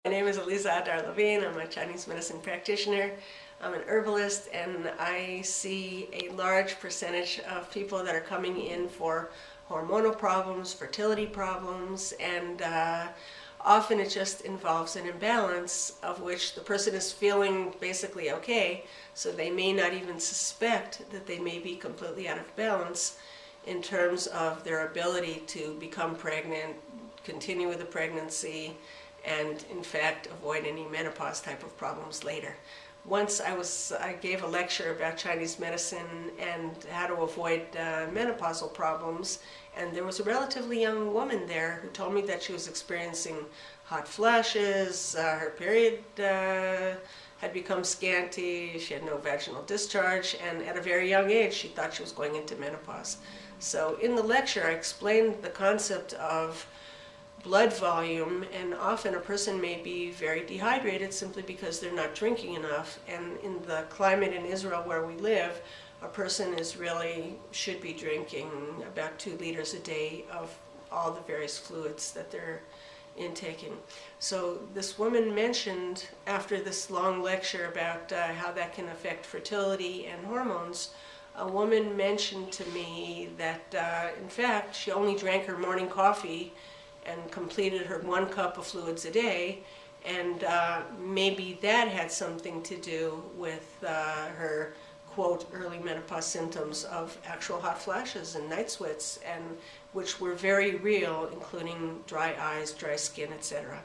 My name is Aliza Adar Levine. I'm a Chinese medicine practitioner. I'm an herbalist, and I see a large percentage of people that are coming in for hormonal problems, fertility problems, and often it just involves an imbalance of which the person is feeling basically okay, so they may not even suspect that they may be completely out of balance in terms of their ability to become pregnant, continue with the pregnancy, and in fact avoid any menopause type of problems later. Once I gave a lecture about Chinese medicine and how to avoid menopausal problems, and there was a relatively young woman there who told me that she was experiencing hot flashes, her period had become scanty, she had no vaginal discharge, and at a very young age she thought she was going into menopause. So in the lecture I explained the concept of blood volume, and often a person may be very dehydrated simply because they're not drinking enough, and in the climate in Israel where we live, a person should be drinking about 2 liters a day of all the various fluids that they're intaking. So this woman mentioned, after this long lecture about how that can affect fertility and hormones, a woman mentioned to me that in fact she only drank her morning coffee and completed her 1 cup of fluids a day, and maybe that had something to do with her, quote, early menopause symptoms of actual hot flashes and night sweats, and which were very real, including dry eyes, dry skin, etc.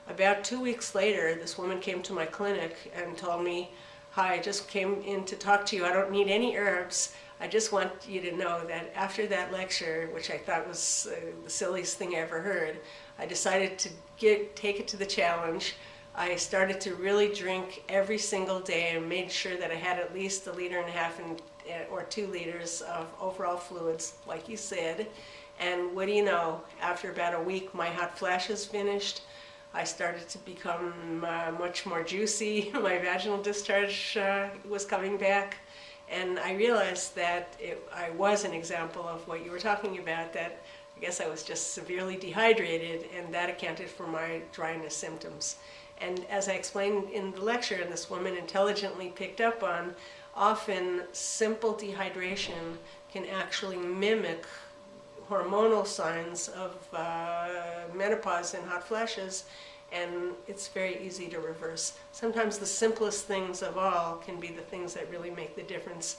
About 2 weeks later, this woman came to my clinic and told me, "Hi, I just came in to talk to you. I don't need any herbs. I just want you to know that after that lecture, which I thought was the silliest thing I ever heard, I decided to take it to the challenge. I started to really drink every single day and made sure that I had at least 1.5 liters or 2 liters of overall fluids, like you said. And what do you know, after about a week, my hot flashes finished. I started to become much more juicy. My vaginal discharge was coming back. And I realized that I was an example of what you were talking about, that I guess I was just severely dehydrated, and that accounted for my dryness symptoms. And as I explained in the lecture, and this woman intelligently picked up on, often simple dehydration can actually mimic hormonal signs of menopause and hot flashes, and it's very easy to reverse. Sometimes the simplest things of all can be the things that really make the difference